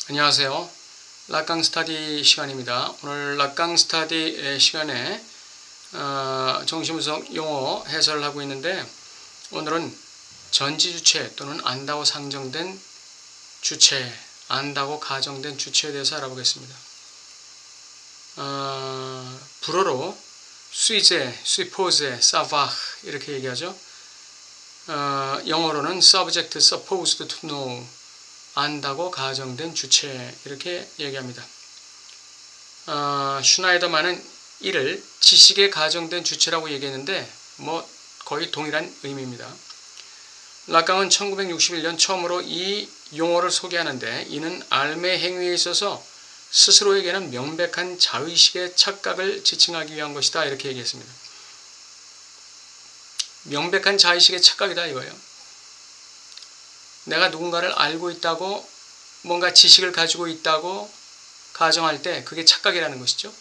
안녕하세요. 락강 스타디 시간입니다. 오늘 락강 스타디 시간에 정신분석 용어 해설을 하고 있는데, 오늘은 전지주체 또는 안다고 상정된 주체, 안다고 가정된 주체에 대해서 알아보겠습니다. 불어로 수이제, 수이포제, 사바흐 이렇게 얘기하죠. 영어로는 subject supposed to know, 안다고 가정된 주체 이렇게 얘기합니다. 슈나이더만은 이를 지식에 가정된 주체라고 얘기했는데 거의 동일한 의미입니다. 락강은 1961년 처음으로 이 용어를 소개하는데, 이는 알매 행위에 있어서 스스로에게는 명백한 자의식의 착각을 지칭하기 위한 것이다 이렇게 얘기했습니다. 명백한 자의식의 착각이다 이거예요. 내가 누군가를 알고 있다고, 뭔가 지식을 가지고 있다고 가정할 때 그게 착각이라는 것이죠.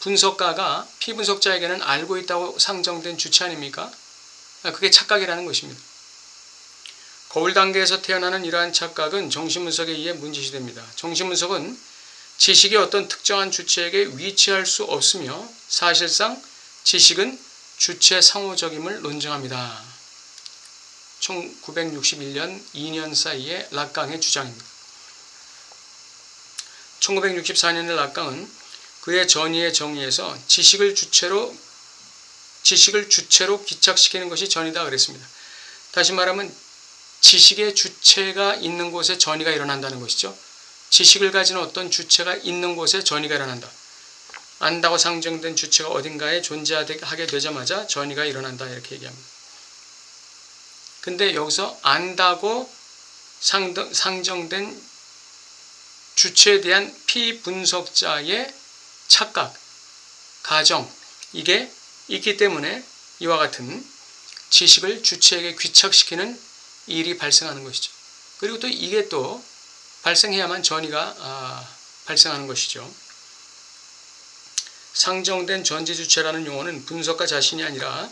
분석가가 피분석자에게는 알고 있다고 상정된 주체 아닙니까? 그게 착각이라는 것입니다. 거울 단계에서 태어나는 이러한 착각은 정신분석에 의해 문제시됩니다. 정신분석은 지식이 어떤 특정한 주체에게 위치할 수 없으며, 사실상 지식은 주체 상호적임을 논증합니다. 1961년 2년 사이에 락강의 주장입니다. 1964년에 락강은 그의 전의의 정의에서 지식을 주체로 기착시키는 것이 전이다 그랬습니다. 다시 말하면 지식의 주체가 있는 곳에 전이가 일어난다는 것이죠. 지식을 가진 어떤 주체가 있는 곳에 전이가 일어난다. 안다고 상정된 주체가 어딘가에 존재하게 되자마자 전이가 일어난다 이렇게 얘기합니다. 근데 여기서 안다고 상정된 주체에 대한 피분석자의 착각, 가정, 이게 있기 때문에 이와 같은 지식을 주체에게 귀착시키는 일이 발생하는 것이죠. 그리고 또 이게 또 발생해야만 전이가 발생하는 것이죠. 상정된 전지주체라는 용어는 분석가 자신이 아니라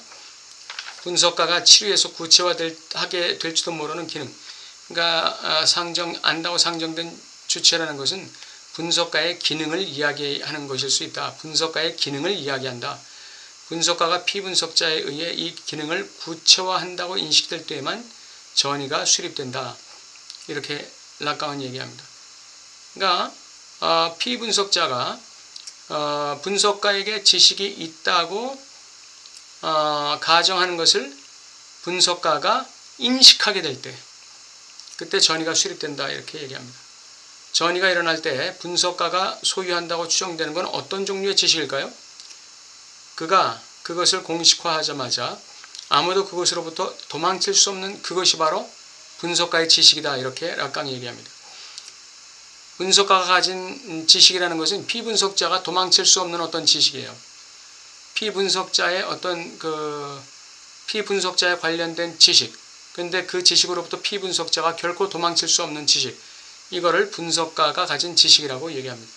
분석가가 치료해서 구체화하게 될지도 모르는 기능, 그러니까 안다고 상정된 주체라는 것은 분석가의 기능을 이야기하는 것일 수 있다. 분석가의 기능을 이야기한다. 분석가가 피분석자에 의해 이 기능을 구체화한다고 인식될 때에만 전이가 수립된다. 이렇게 락강은 얘기합니다. 그러니까 피분석자가 분석가에게 지식이 있다고 가정하는 것을 분석가가 인식하게 될 때, 그때 전이가 수립된다 이렇게 얘기합니다. 전이가 일어날 때 분석가가 소유한다고 추정되는 건 어떤 종류의 지식일까요? 그가 그것을 공식화하자마자 아무도 그것으로부터 도망칠 수 없는 그것이 바로 분석가의 지식이다 이렇게 락강이 얘기합니다. 분석가가 가진 지식이라는 것은 피분석자가 도망칠 수 없는 어떤 지식이에요. 피분석자의 피분석자에 관련된 지식, 근데 그 지식으로부터 피분석자가 결코 도망칠 수 없는 지식, 이거를 분석가가 가진 지식이라고 얘기합니다.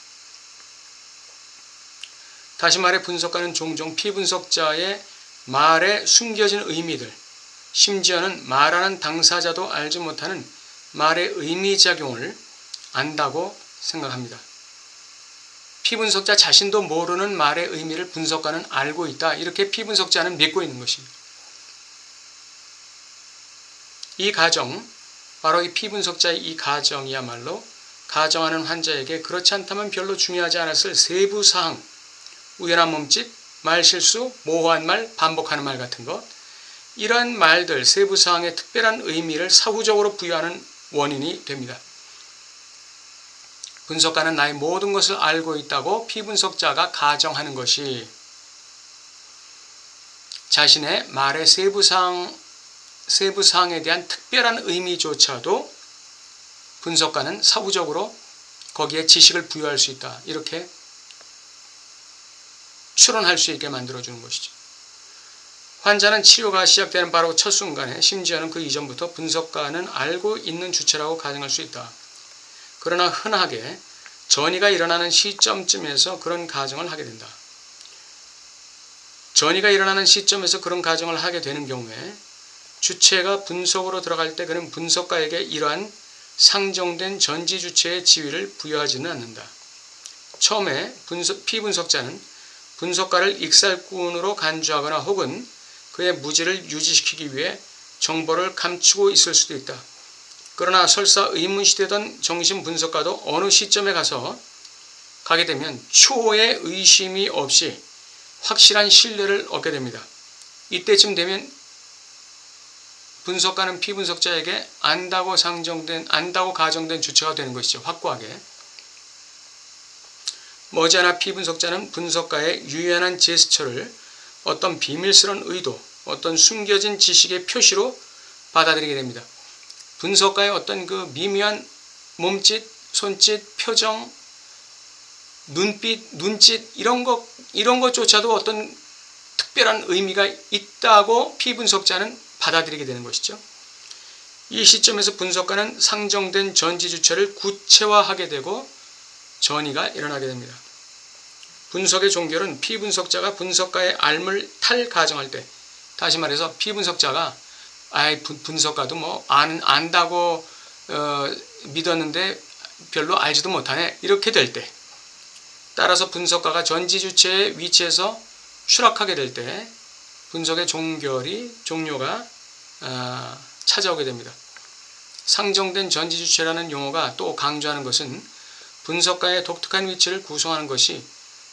다시 말해 분석가는 종종 피분석자의 말에 숨겨진 의미들, 심지어는 말하는 당사자도 알지 못하는 말의 의미작용을 안다고 생각합니다. 피분석자 자신도 모르는 말의 의미를 분석가는 알고 있다. 이렇게 피분석자는 믿고 있는 것입니다. 이 가정, 바로 이 피분석자의 이 가정이야말로 가정하는 환자에게 그렇지 않다면 별로 중요하지 않았을 세부사항, 우연한 몸짓, 말실수, 모호한 말, 반복하는 말 같은 것, 이러한 말들, 세부사항에 특별한 의미를 사후적으로 부여하는 원인이 됩니다. 분석가는 나의 모든 것을 알고 있다고 피분석자가 가정하는 것이 자신의 말의 세부사항에 대한 특별한 의미조차도 분석가는 사후적으로 거기에 지식을 부여할 수 있다. 이렇게 추론할 수 있게 만들어주는 것이죠. 환자는 치료가 시작되는 바로 첫 순간에, 심지어는 그 이전부터 분석가는 알고 있는 주체라고 가정할 수 있다. 그러나 흔하게 전이가 일어나는 시점쯤에서 그런 가정을 하게 된다. 전이가 일어나는 시점에서 그런 가정을 하게 되는 경우에 주체가 분석으로 들어갈 때 그는 분석가에게 이러한 상정된 전지 주체의 지위를 부여하지는 않는다. 처음에 피분석자는 분석가를 익살꾼으로 간주하거나 혹은 그의 무지를 유지시키기 위해 정보를 감추고 있을 수도 있다. 그러나 설사 의문시되던 정신분석가도 어느 시점에 가게 되면 초호의 의심이 없이 확실한 신뢰를 얻게 됩니다. 이때쯤 되면 분석가는 피분석자에게 안다고 가정된 주체가 되는 것이죠. 확고하게. 머지않아 피분석자는 분석가의 유연한 제스처를 어떤 비밀스러운 의도, 어떤 숨겨진 지식의 표시로 받아들이게 됩니다. 분석가의 어떤 그 미묘한 몸짓, 손짓, 표정, 눈짓 이런 것조차도 어떤 특별한 의미가 있다고 피분석자는 받아들이게 되는 것이죠. 이 시점에서 분석가는 상정된 전지 주체를 구체화하게 되고 전이가 일어나게 됩니다. 분석의 종결은 피분석자가 분석가의 알물 탈가정할 때, 다시 말해서 피분석자가 분석가도 뭐 안다고 믿었는데 별로 알지도 못하네 이렇게 될 때, 따라서 분석가가 전지 주체의 위치에서 추락하게 될 때 분석의 종료가 찾아오게 됩니다. 상정된 전지 주체라는 용어가 또 강조하는 것은 분석가의 독특한 위치를 구성하는 것이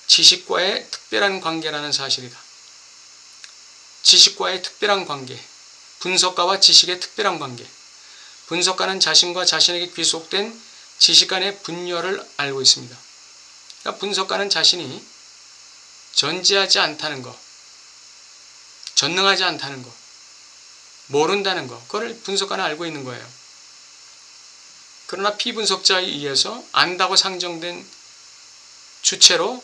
지식과의 특별한 관계라는 사실이다. 지식과의 특별한 관계, 분석가와 지식의 특별한 관계. 분석가는 자신과 자신에게 귀속된 지식 간의 분열을 알고 있습니다. 그러니까 분석가는 자신이 전지하지 않다는 것, 전능하지 않다는 것, 모른다는 것, 그걸 분석가는 알고 있는 거예요. 그러나 피분석자에 의해서 안다고 상정된 주체로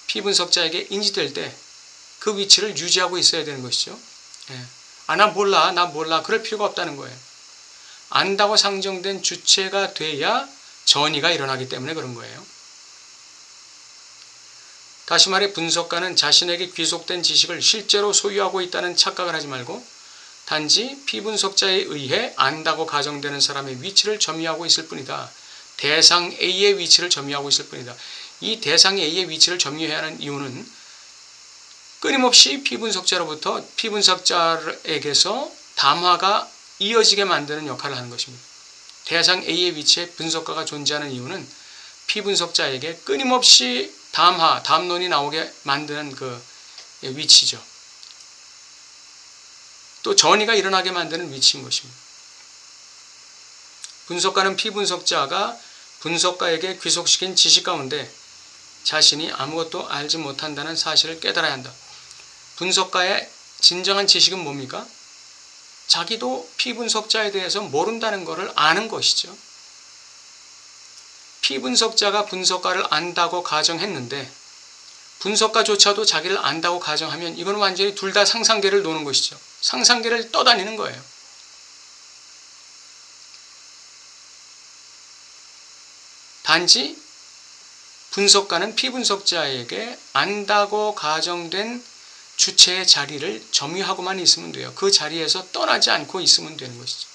피분석자에게 인지될 때 그 위치를 유지하고 있어야 되는 것이죠. 나 몰라. 그럴 필요가 없다는 거예요. 안다고 상정된 주체가 돼야 전이가 일어나기 때문에 그런 거예요. 다시 말해 분석가는 자신에게 귀속된 지식을 실제로 소유하고 있다는 착각을 하지 말고 단지 피분석자에 의해 안다고 가정되는 사람의 위치를 점유하고 있을 뿐이다. 대상 A의 위치를 점유하고 있을 뿐이다. 이 대상 A의 위치를 점유해야 하는 이유는 끊임없이 피분석자에게서 담화가 이어지게 만드는 역할을 하는 것입니다. 대상 A의 위치에 분석가가 존재하는 이유는 피분석자에게 끊임없이 담론이 나오게 만드는 그 위치죠. 또 전이가 일어나게 만드는 위치인 것입니다. 분석가는 피분석자가 분석가에게 귀속시킨 지식 가운데 자신이 아무것도 알지 못한다는 사실을 깨달아야 한다. 분석가의 진정한 지식은 뭡니까? 자기도 피분석자에 대해서 모른다는 것을 아는 것이죠. 피분석자가 분석가를 안다고 가정했는데 분석가조차도 자기를 안다고 가정하면 이건 완전히 둘 다 상상계를 노는 것이죠. 상상계를 떠다니는 거예요. 단지 분석가는 피분석자에게 안다고 가정된 주체의 자리를 점유하고만 있으면 돼요. 그 자리에서 떠나지 않고 있으면 되는 것이죠.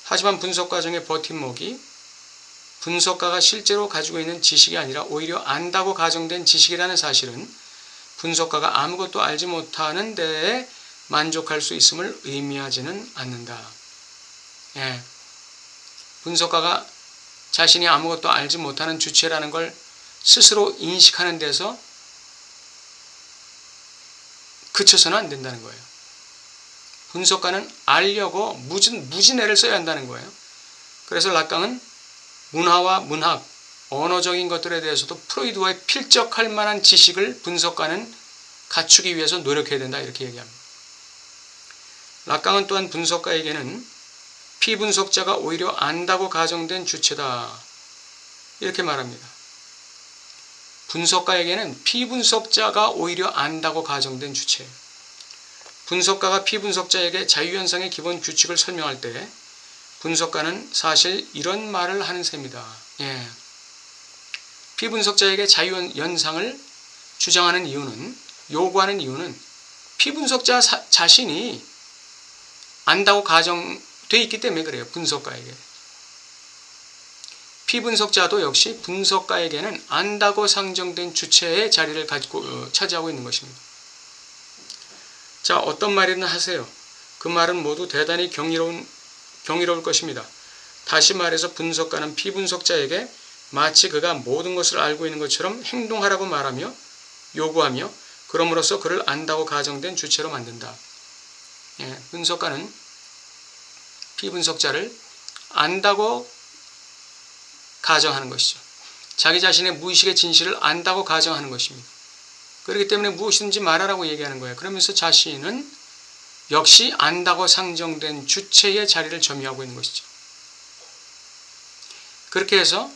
하지만 분석 과정의 버팀목이 분석가가 실제로 가지고 있는 지식이 아니라 오히려 안다고 가정된 지식이라는 사실은 분석가가 아무것도 알지 못하는 데에 만족할 수 있음을 의미하지는 않는다. 분석가가 자신이 아무것도 알지 못하는 주체라는 걸 스스로 인식하는 데서 그쳐서는 안 된다는 거예요. 분석가는 알려고 무진애를 써야 한다는 거예요. 그래서 락강은 문화와 문학, 언어적인 것들에 대해서도 프로이드와의 필적할 만한 지식을 분석가는 갖추기 위해서 노력해야 된다 이렇게 얘기합니다. 락강은 또한 분석가에게는 피분석자가 오히려 안다고 가정된 주체다 이렇게 말합니다. 분석가에게는 피분석자가 오히려 안다고 가정된 주체예요. 분석가가 피분석자에게 자유현상의 기본 규칙을 설명할 때 분석가는 사실 이런 말을 하는 셈이다. 피분석자에게 자유현상을 주장하는 이유는, 요구하는 이유는 피분석자 자신이 안다고 가정된 돼 있기 때문에 그래요. 분석가에게. 피분석자도 역시 분석가에게는 안다고 상정된 주체의 자리를 가지고 차지하고 있는 것입니다. 자, 어떤 말이든 하세요. 그 말은 모두 대단히 경이로울 것입니다. 다시 말해서 분석가는 피분석자에게 마치 그가 모든 것을 알고 있는 것처럼 행동하라고 말하며 요구하며 그럼으로써 그를 안다고 가정된 주체로 만든다. 예, 분석가는 피분석자를 안다고 가정하는 것이죠. 자기 자신의 무의식의 진실을 안다고 가정하는 것입니다. 그렇기 때문에 무엇이든지 말하라고 얘기하는 거예요. 그러면서 자신은 역시 안다고 상정된 주체의 자리를 점유하고 있는 것이죠. 그렇게 해서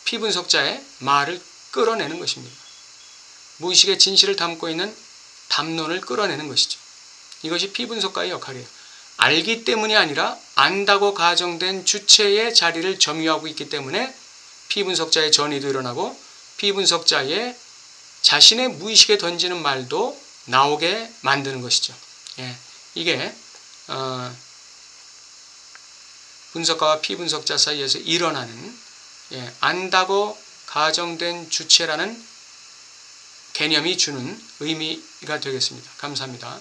피분석자의 말을 끌어내는 것입니다. 무의식의 진실을 담고 있는 담론을 끌어내는 것이죠. 이것이 피분석가의 역할이에요. 알기 때문이 아니라 안다고 가정된 주체의 자리를 점유하고 있기 때문에 피분석자의 전이도 일어나고 피분석자의 자신의 무의식에 던지는 말도 나오게 만드는 것이죠. 예, 이게 분석가와 피분석자 사이에서 일어나는 안다고 가정된 주체라는 개념이 주는 의미가 되겠습니다. 감사합니다.